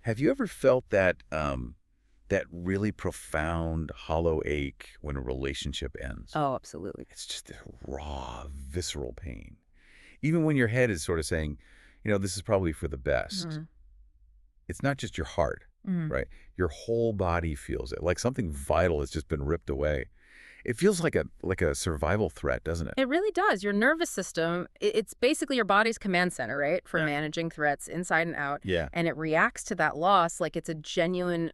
Have you ever felt that really profound hollow ache when a relationship ends? Oh, absolutely. It's just this raw, visceral pain. Even when your head is sort of saying, this is probably for the best. Mhm. It's not just your heart, Mhm. right? Your whole body feels it, like something vital has just been ripped away. It feels like a survival threat, doesn't it? It really does. Your nervous system, it's basically your body's command center, right? For Yeah. managing threats inside and out. Yeah. And it reacts to that loss like it's a genuine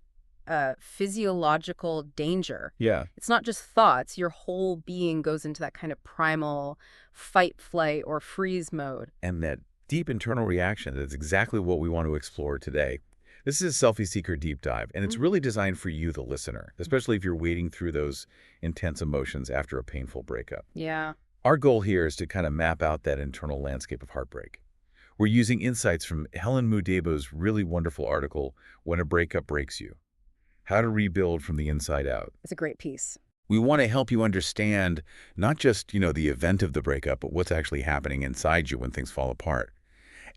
physiological danger. Yeah. It's not just thoughts. Your whole being goes into that kind of primal fight, flight, or freeze mode. And that deep internal reaction, that's exactly what we want to explore today. This is a Selfie Seeker Deep Dive, and it's Mhm. really designed for you, the listener, especially if you're wading through those intense emotions after a painful breakup. Yeah. Our goal here is to kind of map out that internal landscape of heartbreak. We're using insights from Helen Mudebo's really wonderful article, When a Breakup Breaks You: How to Rebuild from the Inside Out. It's a great piece. We want to help you understand not just, the event of the breakup, but what's actually happening inside you when things fall apart.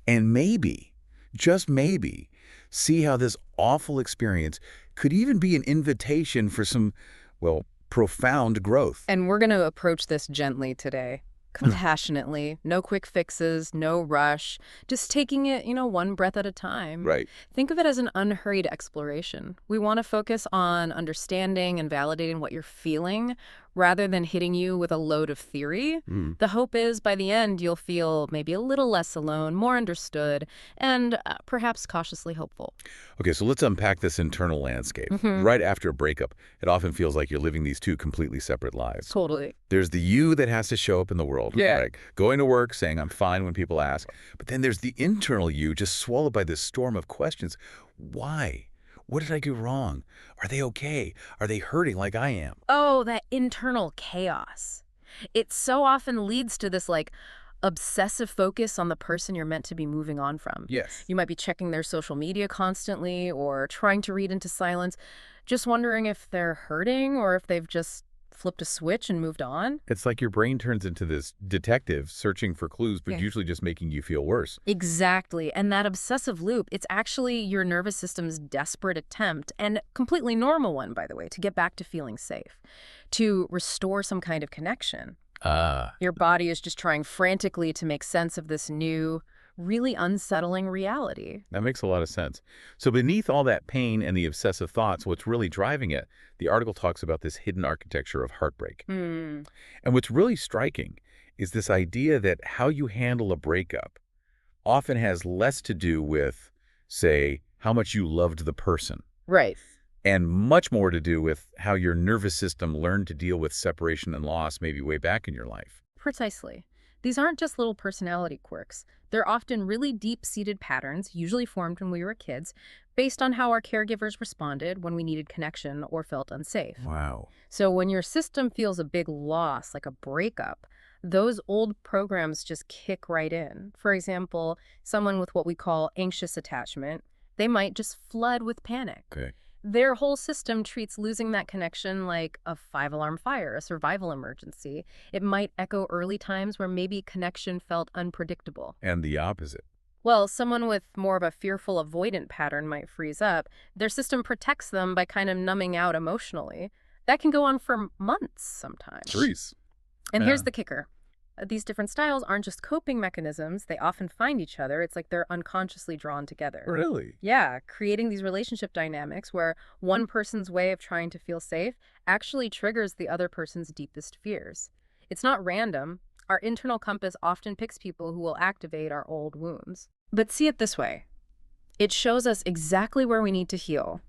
And maybe, just maybe, see how this awful experience could even be an invitation for some, well, profound growth. And we're going to approach this gently today, compassionately. No quick fixes, no rush, just taking it, one breath at a time. Right. Think of it as an unhurried exploration. We want to focus on understanding and validating what you're feeling rather than hitting you with a load of theory. Mm. The hope is by the end, you'll feel maybe a little less alone, more understood, and perhaps cautiously hopeful. Okay, so let's unpack this internal landscape. Right after a breakup, it often feels like you're living these two completely separate lives. Totally. There's the you that has to show up in the world, Yeah. right? Going to work, saying I'm fine when people ask. But then there's the internal you just swallowed by this storm of questions. Why? What did I do wrong? Are they okay? Are they hurting like I am? Oh, that internal chaos. It so often leads to this obsessive focus on the person you're meant to be moving on from. Yes. You might be checking their social media constantly or trying to read into silence, just wondering if they're hurting or if they've just flipped a switch and moved on. It's like your brain turns into this detective searching for clues, but Yeah. usually just making you feel worse. Exactly. And that obsessive loop, it's actually your nervous system's desperate attempt, and completely normal one, by the way, to get back to feeling safe, to restore some kind of connection. Ah. Your body is just trying frantically to make sense of this new, really unsettling reality. That makes a lot of sense. So beneath all that pain and the obsessive thoughts, what's really driving it? The article talks about this hidden architecture of heartbreak. Hmm. And what's really striking is this idea that how you handle a breakup often has less to do with, say, how much you loved the person, Right. and much more to do with how your nervous system learned to deal with separation and loss maybe way back in your life. Precisely. These aren't just little personality quirks. They're often really deep-seated patterns, usually formed when we were kids, based on how our caregivers responded when we needed connection or felt unsafe. Wow. So when your system feels a big loss, like a breakup, those old programs just kick right in. For example, someone with what we call anxious attachment, they might just flood with panic. Okay. Their whole system treats losing that connection like a five-alarm fire, a survival emergency. It might echo early times where maybe connection felt unpredictable. And the opposite. Well, someone with more of a fearful avoidant pattern might freeze up. Their system protects them by kind of numbing out emotionally. That can go on for months sometimes. Grease. And Yeah. here's the kicker. These different styles aren't just coping mechanisms. They often find each other. It's like they're unconsciously drawn together. Really? Yeah, creating these relationship dynamics where one person's way of trying to feel safe actually triggers the other person's deepest fears. It's not random. Our internal compass often picks people who will activate our old wounds. But see it this way. It shows us exactly where we need to heal.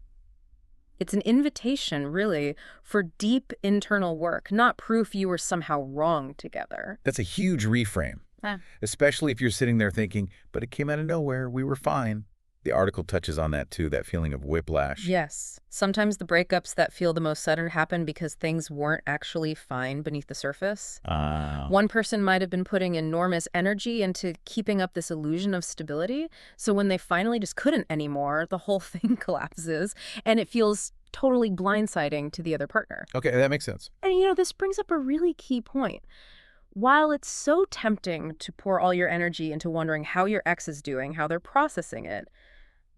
It's an invitation, really, for deep internal work, not proof you were somehow wrong together. That's a huge reframe, Ah. especially if you're sitting there thinking, but it came out of nowhere, we were fine. The article touches on that too, that feeling of whiplash. Yes. Sometimes the breakups that feel the most sudden happen because things weren't actually fine beneath the surface. Ah. One person might have been putting enormous energy into keeping up this illusion of stability, so when they finally just couldn't anymore, the whole thing collapses, and it feels totally blindsiding to the other partner. Okay, that makes sense. And this brings up a really key point. While it's so tempting to pour all your energy into wondering how your ex is doing, how they're processing it,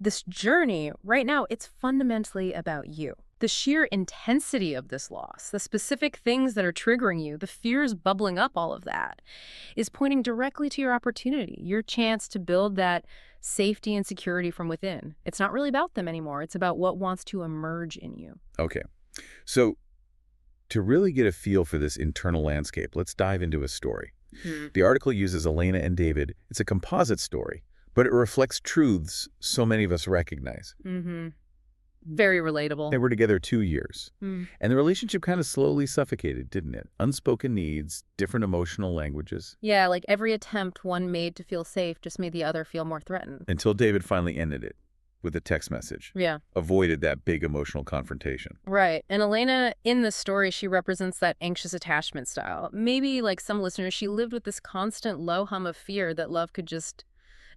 This journey, right now, it's fundamentally about you. The sheer intensity of this loss, the specific things that are triggering you, the fears bubbling up, all of that, is pointing directly to your opportunity, your chance to build that safety and security from within. It's not really about them anymore. It's about what wants to emerge in you. Okay. So to really get a feel for this internal landscape, let's dive into a story. The article uses Elena and David. It's a composite story, but it reflects truths so many of us recognize. Very relatable. They were together 2 years, and the relationship kind of slowly suffocated, didn't it? Unspoken needs, different emotional languages. Yeah, like every attempt one made to feel safe just made the other feel more threatened. Until David finally ended it with a text message. Yeah. Avoided that big emotional confrontation. Right. And Elena, in the story, she represents that anxious attachment style. Maybe, like some listeners, she lived with this constant low hum of fear that love could just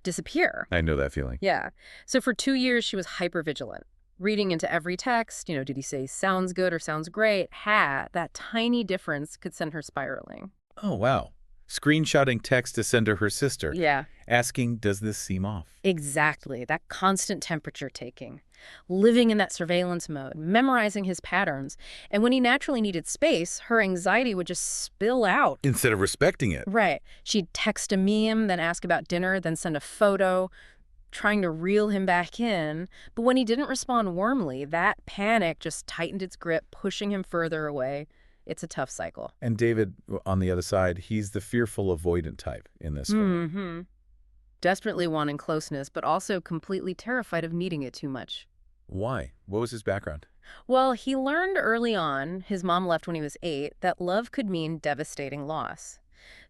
disappear. I know that feeling. Yeah. So for 2 years, she was hypervigilant, reading into every text. Did he say sounds good or sounds great? That tiny difference could send her spiraling. Oh, wow. Screenshotting text to send to her sister. Yeah. Asking, does this seem off? Exactly. That constant temperature taking. Living in that surveillance mode, memorizing his patterns. And when he naturally needed space, her anxiety would just spill out. Instead of respecting it. Right. She'd text a meme, then ask about dinner, then send a photo, trying to reel him back in. But when he didn't respond warmly, that panic just tightened its grip, pushing him further away. It's a tough cycle. And David, on the other side, he's the fearful avoidant type in this film. Desperately wanting closeness, but also completely terrified of needing it too much. Why? What was his background? Well, he learned early on, his mom left when he was 8, that love could mean devastating loss.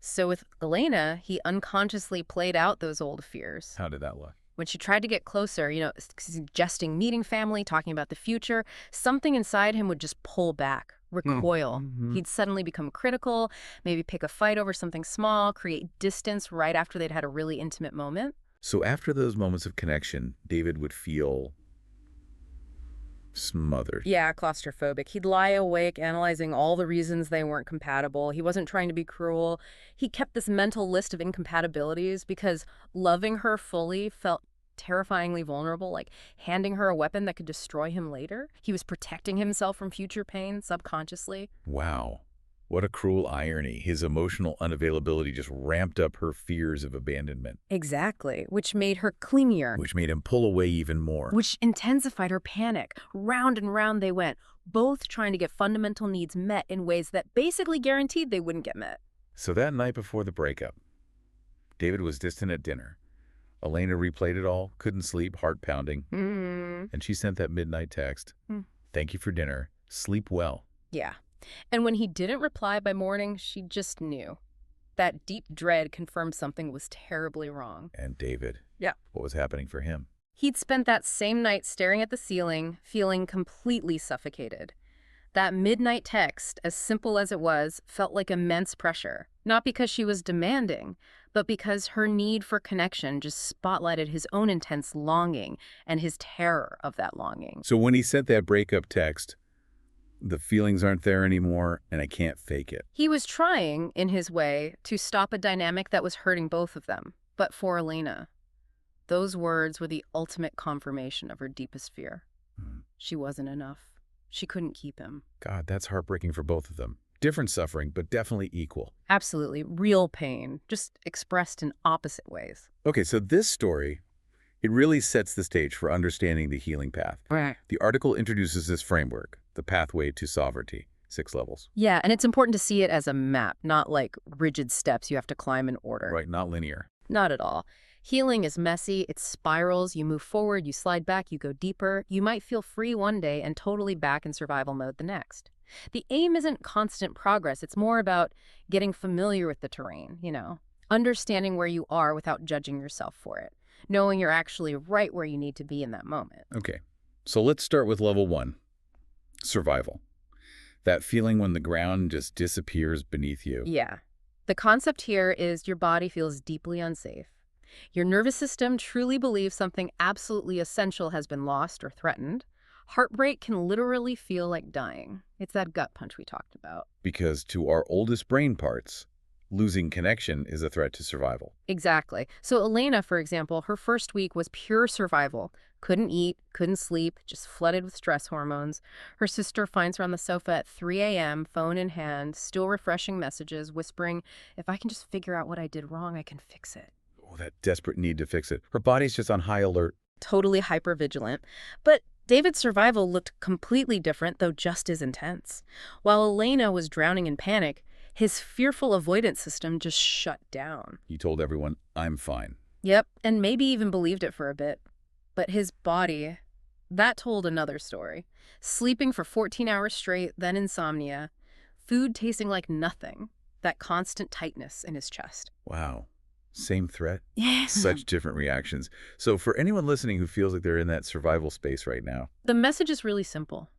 So with Elena, he unconsciously played out those old fears. How did that look? When she tried to get closer, suggesting meeting family, talking about the future, something inside him would just pull back, recoil. He'd suddenly become critical, maybe pick a fight over something small, create distance right after they'd had a really intimate moment. So after those moments of connection, David would feel smothered. Yeah, claustrophobic. He'd lie awake analyzing all the reasons they weren't compatible. He wasn't trying to be cruel. He kept this mental list of incompatibilities because loving her fully felt terrifyingly vulnerable, like handing her a weapon that could destroy him later. He was protecting himself from future pain subconsciously. Wow. What a cruel irony. His emotional unavailability just ramped up her fears of abandonment. Exactly, which made her clingier. Which made him pull away even more. Which intensified her panic. Round and round they went, both trying to get fundamental needs met in ways that basically guaranteed they wouldn't get met. So that night before the breakup, David was distant at dinner. Elena replayed it all, couldn't sleep, heart pounding. And she sent that midnight text. Thank you for dinner. Sleep well. Yeah. And when he didn't reply by morning, she just knew. That deep dread confirmed something was terribly wrong. And David. Yeah. What was happening for him? He'd spent that same night staring at the ceiling, feeling completely suffocated. That midnight text, as simple as it was, felt like immense pressure. Not because she was demanding, but because her need for connection just spotlighted his own intense longing and his terror of that longing. So when he sent that breakup text, the feelings aren't there anymore, and I can't fake it. He was trying, in his way, to stop a dynamic that was hurting both of them. But for Elena, those words were the ultimate confirmation of her deepest fear. She wasn't enough. She couldn't keep him. God, that's heartbreaking for both of them. Different suffering, but definitely equal. Absolutely. Real pain, just expressed in opposite ways. Okay, so this story, it really sets the stage for understanding the healing path. Right. The article introduces this framework, the pathway to sovereignty, 6 levels. Yeah, and it's important to see it as a map, not like rigid steps you have to climb in order. Right, not linear. Not at all. Healing is messy, it spirals, you move forward, you slide back, you go deeper. You might feel free one day and totally back in survival mode the next. The aim isn't constant progress, it's more about getting familiar with the terrain, understanding where you are without judging yourself for it, knowing you're actually right where you need to be in that moment. Okay, so let's start with level 1, survival. That feeling when the ground just disappears beneath you. Yeah. The concept here is your body feels deeply unsafe. Your nervous system truly believes something absolutely essential has been lost or threatened. Heartbreak can literally feel like dying. It's that gut punch we talked about. Because to our oldest brain parts, losing connection is a threat to survival. Exactly. So Elena, for example, her first week was pure survival. Couldn't eat, couldn't sleep, just flooded with stress hormones. Her sister finds her on the sofa at 3 a.m., phone in hand, still refreshing messages, whispering, "If I can just figure out what I did wrong, I can fix it." Oh, that desperate need to fix it. Her body's just on high alert. Totally hypervigilant. But David's survival looked completely different, though just as intense. While Elena was drowning in panic, his fearful avoidance system just shut down. He told everyone, I'm fine. Yep, and maybe even believed it for a bit. But his body, that told another story. Sleeping for 14 hours straight, then insomnia, food tasting like nothing, that constant tightness in his chest. Wow. Same threat? Yeah. Such different reactions. So for anyone listening who feels like they're in that survival space right now, The message is really simple.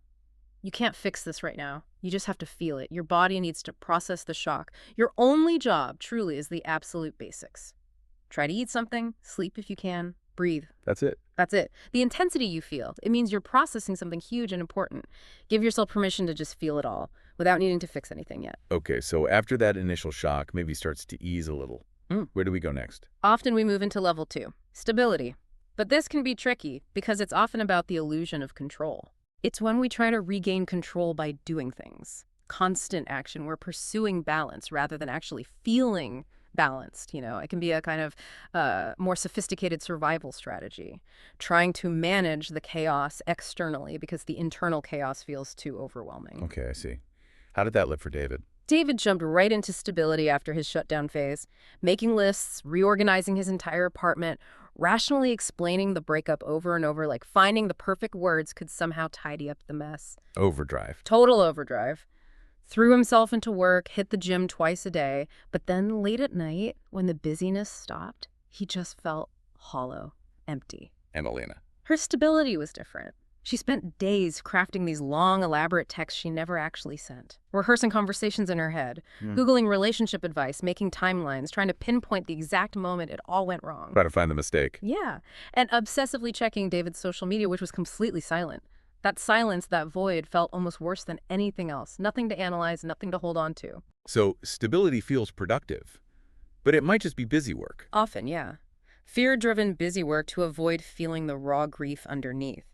You can't fix this right now. You just have to feel it. Your body needs to process the shock. Your only job, truly, is the absolute basics. Try to eat something, sleep if you can, breathe. that's it. That's it. The intensity you feel, it means you're processing something huge and important. Give yourself permission to just feel it all without needing to fix anything yet. Okay, so after that initial shock maybe starts to ease a little. Where do we go next? Often we move into level 2, stability. But this can be tricky because it's often about the illusion of control. It's when we try to regain control by doing things. Constant action. We're pursuing balance rather than actually feeling balanced. It can be a kind of more sophisticated survival strategy. Trying to manage the chaos externally because the internal chaos feels too overwhelming. Okay, I see. How did that look for David? David jumped right into stability after his shutdown phase, making lists, reorganizing his entire apartment, rationally explaining the breakup over and over, like finding the perfect words could somehow tidy up the mess. Overdrive. Total overdrive. Threw himself into work, hit the gym twice a day, but then late at night, when the busyness stopped, he just felt hollow, empty. And Elena. Her stability was different. She spent days crafting these long, elaborate texts she never actually sent, rehearsing conversations in her head, Googling relationship advice, making timelines, trying to pinpoint the exact moment it all went wrong. Try to find the mistake. Yeah, and obsessively checking David's social media, which was completely silent. That silence, that void, felt almost worse than anything else. Nothing to analyze, nothing to hold on to. So stability feels productive, but it might just be busy work. Often, yeah. Fear-driven busy work to avoid feeling the raw grief underneath.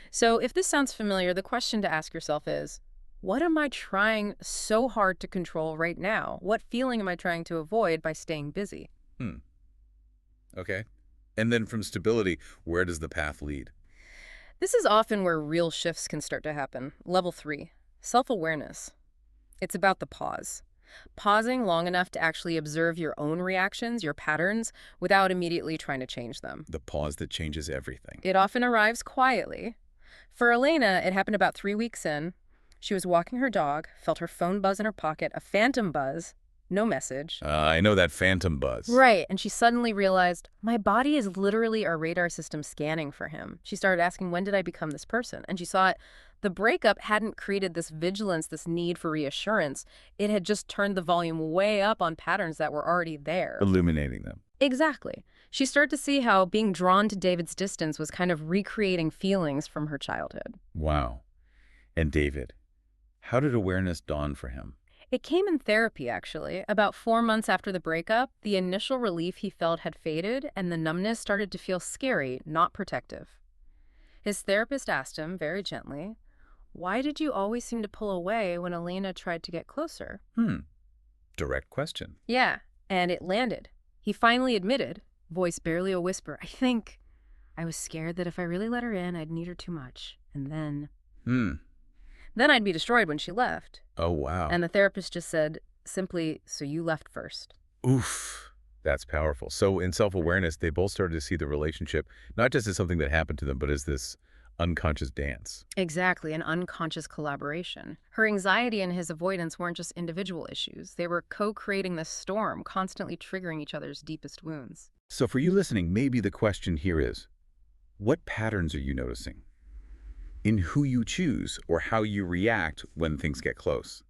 So if this sounds familiar, the question to ask yourself is, what am I trying so hard to control right now? What feeling am I trying to avoid by staying busy? Okay. And then from stability, where does the path lead? This is often where real shifts can start to happen. Level 3, self-awareness. It's about the pause. Pausing long enough to actually observe your own reactions, your patterns, without immediately trying to change them. The pause that changes everything. It often arrives quietly. For Elena, it happened about 3 weeks in. She was walking her dog, felt her phone buzz in her pocket, a phantom buzz, no message. I know that phantom buzz. Right, and she suddenly realized, my body is literally our radar system scanning for him. She started asking, when did I become this person? And she saw it. The breakup hadn't created this vigilance, this need for reassurance. It had just turned the volume way up on patterns that were already there. Illuminating them. Exactly. She started to see how being drawn to David's distance was kind of recreating feelings from her childhood. Wow. And David, how did awareness dawn for him? It came in therapy, actually. About 4 months after the breakup, the initial relief he felt had faded, and the numbness started to feel scary, not protective. His therapist asked him, very gently, why did you always seem to pull away when Elena tried to get closer? Direct question. Yeah, and it landed. He finally admitted, voice barely a whisper, I think I was scared that if I really let her in, I'd need her too much. And then I'd be destroyed when she left. Oh, wow. And the therapist just said, simply, so you left first. Oof. That's powerful. So in self-awareness, they both started to see the relationship, not just as something that happened to them, but as this unconscious dance. Exactly, an unconscious collaboration. Her anxiety and his avoidance weren't just individual issues. They were co-creating this storm, constantly triggering each other's deepest wounds. So for you listening, maybe the question here is, what patterns are you noticing in who you choose or how you react when things get close?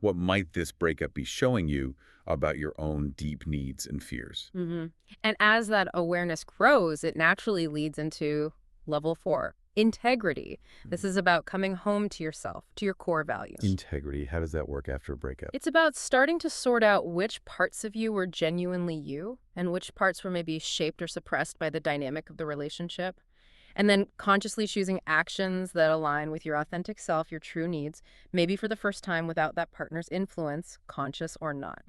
What might this breakup be showing you about your own deep needs and fears? And as that awareness grows, it naturally leads into level 4, integrity. This is about coming home to yourself, to your core values. Integrity, how does that work after a breakup? It's about starting to sort out which parts of you were genuinely you and which parts were maybe shaped or suppressed by the dynamic of the relationship. And then consciously choosing actions that align with your authentic self, your true needs, maybe for the first time without that partner's influence, conscious or not.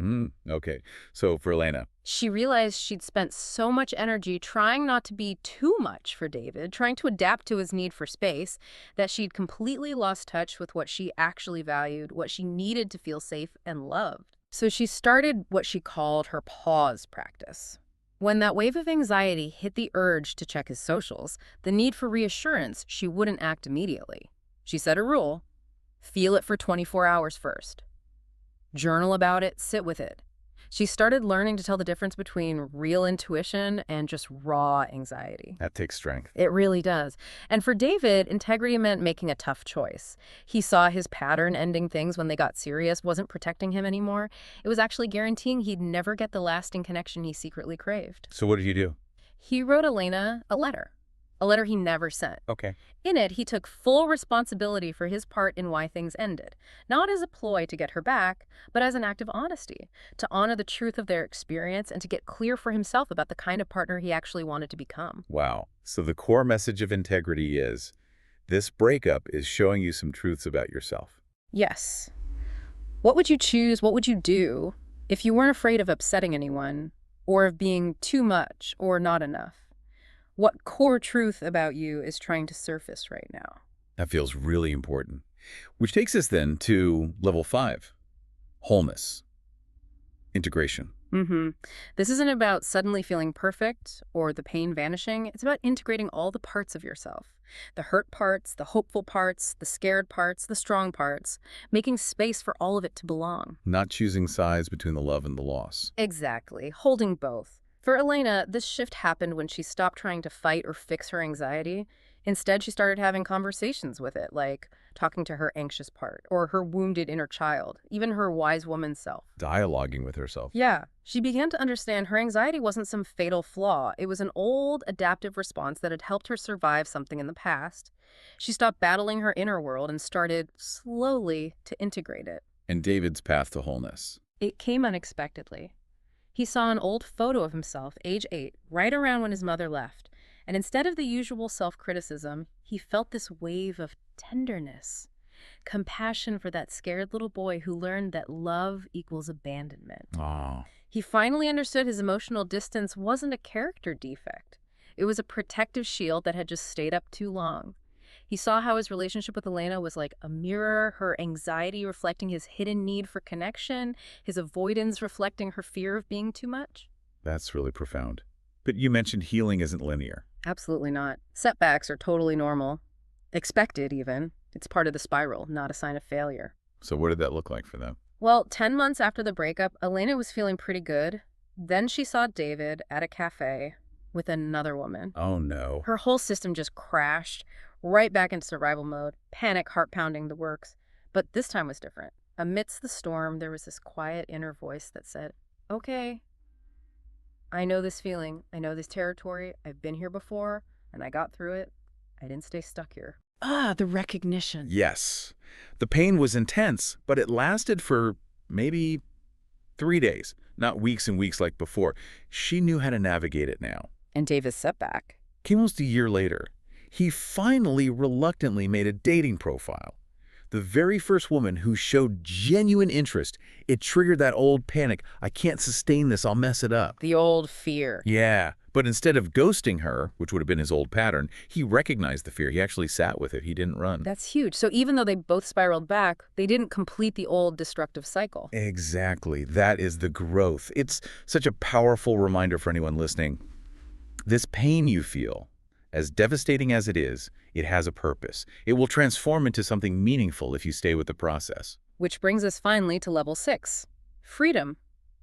Okay. So for Elena, She realized she'd spent so much energy trying not to be too much for David, trying to adapt to his need for space, that she'd completely lost touch with what she actually valued, what she needed to feel safe and loved. So she started what she called her pause practice. When that wave of anxiety hit the urge to check his socials, the need for reassurance, she wouldn't act immediately. She set a rule: feel it for 24 hours first. Journal about it, sit with it. She started learning to tell the difference between real intuition and just raw anxiety. that takes strength. It really does. And for David, integrity meant making a tough choice. He saw his pattern ending things when they got serious wasn't protecting him anymore. It was actually guaranteeing he'd never get the lasting connection he secretly craved. So what did you do? He wrote Elena a letter he never sent. Okay. In it, he took full responsibility for his part in why things ended, not as a ploy to get her back, but as an act of honesty, to honor the truth of their experience and to get clear for himself about the kind of partner he actually wanted to become. Wow. So the core message of integrity is this breakup is showing you some truths about yourself. Yes. What would you choose? What would you do if you weren't afraid of upsetting anyone, or of being too much or not enough? What core truth about you is trying to surface right now? That feels really important. Which takes us then to level 5, wholeness, integration. This isn't about suddenly feeling perfect or the pain vanishing. It's about integrating all the parts of yourself. The hurt parts, the hopeful parts, the scared parts, the strong parts, making space for all of it to belong. Not choosing sides between the love and the loss. Exactly, holding both. For Elena, this shift happened when she stopped trying to fight or fix her anxiety. Instead, she started having conversations with it, like talking to her anxious part, or her wounded inner child, even her wise woman self. Dialoguing with herself. Yeah, she began to understand her anxiety wasn't some fatal flaw. It was an old, adaptive response that had helped her survive something in the past. She stopped battling her inner world and started, slowly, to integrate it. And David's path to wholeness. It came unexpectedly. He saw an old photo of himself, age 8, right around when his mother left. And instead of the usual self-criticism, he felt this wave of tenderness, compassion for that scared little boy who learned that love equals abandonment. Oh. He finally understood his emotional distance wasn't a character defect. It was a protective shield that had just stayed up too long. He saw how his relationship with Elena was like a mirror, her anxiety reflecting his hidden need for connection, his avoidance reflecting her fear of being too much. That's really profound. But you mentioned healing isn't linear. Absolutely not. Setbacks are totally normal. Expected, even. It's part of the spiral, not a sign of failure. So what did that look like for them? Well, 10 months after the breakup, Elena was feeling pretty good. Then she saw David at a cafe with another woman. Oh, no. Her whole system just crashed, right back into survival mode, panic, heart pounding, the works. But this time was different. Amidst the storm, there was this quiet inner voice that said, okay, I know this feeling. I know this territory. I've been here before, and I got through it. I didn't stay stuck here. The recognition. Yes. The pain was intense, but it lasted for maybe 3 days, not weeks and weeks like before. She knew how to navigate it now. And David's setback. Came almost a year later. He finally reluctantly made a dating profile. The very first woman who showed genuine interest, it triggered that old panic. I can't sustain this, I'll mess it up. The old fear. Yeah, but instead of ghosting her, which would have been his old pattern, he recognized the fear. He actually sat with it. He didn't run. That's huge. So even though they both spiraled back, they didn't complete the old destructive cycle. Exactly. That is the growth. It's such a powerful reminder for anyone listening. This pain you feel, as devastating as it is, it has a purpose. It will transform into something meaningful if you stay with the process. Which brings us finally to level 6. Freedom.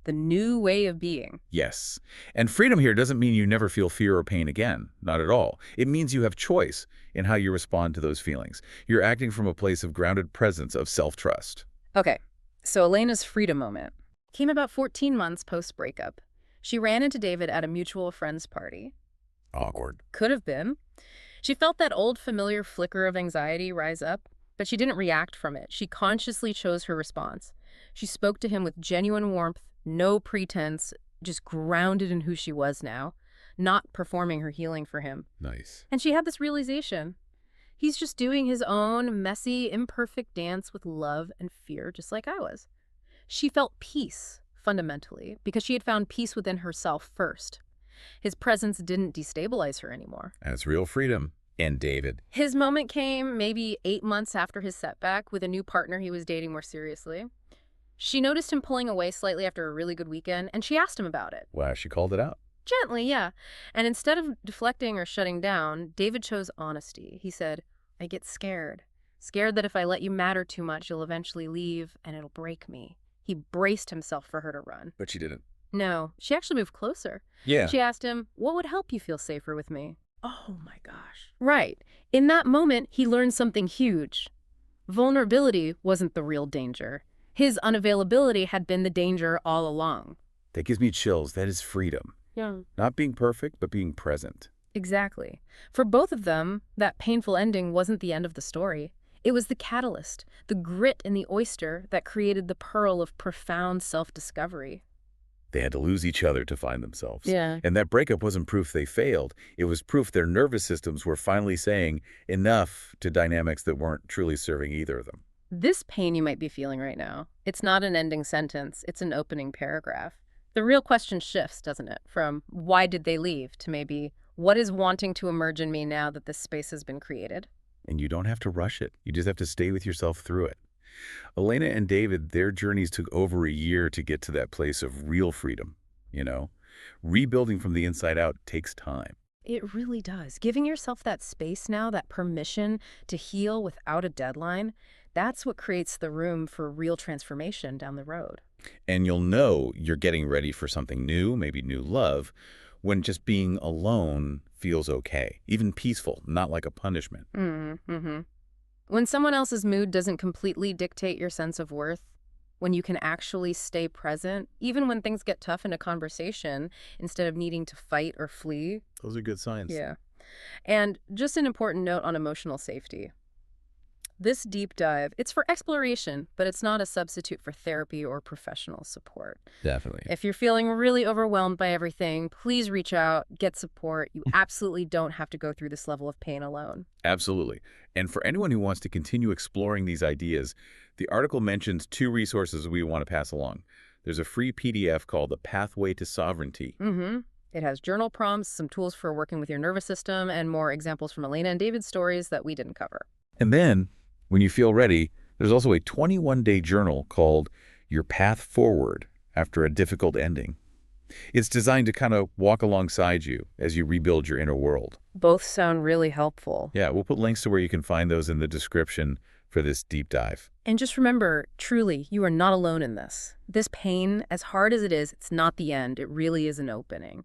The new way of being. Yes. And freedom here doesn't mean you never feel fear or pain again. Not at all. It means you have choice in how you respond to those feelings. You're acting from a place of grounded presence, of self-trust. Okay, so Elena's freedom moment came about 14 months post-breakup. She ran into David at a mutual friend's party. Awkward. Could have been. She felt that old familiar flicker of anxiety rise up, but she didn't react from it. She consciously chose her response. She spoke to him with genuine warmth, no pretense, just grounded in who she was now. not performing her healing for him. Nice. And she had this realization. He's just doing his own messy, imperfect dance with love and fear, just like I was. She felt peace, fundamentally, because she had found peace within herself first. His presence didn't destabilize her anymore. That's real freedom. And David. His moment came maybe 8 months after his setback with a new partner he was dating more seriously. She noticed him pulling away slightly after a really good weekend, and she asked him about it. Wow, she called it out. Gently, yeah. And instead of deflecting or shutting down, David chose honesty. He said, I get scared. Scared that if I let you matter too much, you'll eventually leave and it'll break me. He braced himself for her to run. But she didn't. No, she actually moved closer. Yeah. She asked him, what would help you feel safer with me? Oh my gosh. Right. In that moment, he learned something huge. Vulnerability wasn't the real danger. His unavailability had been the danger all along. That gives me chills. That is freedom. Yeah. Not being perfect, but being present. Exactly. For both of them, that painful ending wasn't the end of the story. It was the catalyst, the grit in the oyster that created the pearl of profound self-discovery. They had to lose each other to find themselves. Yeah. And that breakup wasn't proof they failed. It was proof their nervous systems were finally saying enough to dynamics that weren't truly serving either of them. This pain you might be feeling right now, it's not an ending sentence, it's an opening paragraph. The real question shifts, doesn't it? From why did they leave to maybe what is wanting to emerge in me now that this space has been created? And you don't have to rush it. You just have to stay with yourself through it. Elena and David, their journeys took over a year to get to that place of real freedom, you know? Rebuilding from the inside out takes time. It really does. Giving yourself that space now, that permission to heal without a deadline, that's what creates the room for real transformation down the road. And you'll know you're getting ready for something new, maybe new love, when just being alone feels okay, even peaceful, not like a punishment. Mm-hmm. When someone else's mood doesn't completely dictate your sense of worth, when you can actually stay present, even when things get tough in a conversation, instead of needing to fight or flee. Those are good signs. Yeah. And just an important note on emotional safety. This deep dive, it's for exploration, but it's not a substitute for therapy or professional support. Definitely. If you're feeling really overwhelmed by everything, please reach out, get support. You absolutely don't have to go through this level of pain alone. Absolutely. And for anyone who wants to continue exploring these ideas, the article mentions 2 resources we want to pass along. There's a free PDF called The Pathway to Sovereignty. It has journal prompts, some tools for working with your nervous system, and more examples from Elena and David's stories that we didn't cover. And then, when you feel ready, there's also a 21-day journal called Your Path Forward After a Difficult Ending. It's designed to kind of walk alongside you as you rebuild your inner world. Both sound really helpful. Yeah, we'll put links to where you can find those in the description for this deep dive. And just remember, truly, you are not alone in this. This pain, as hard as it is, it's not the end. It really is an opening.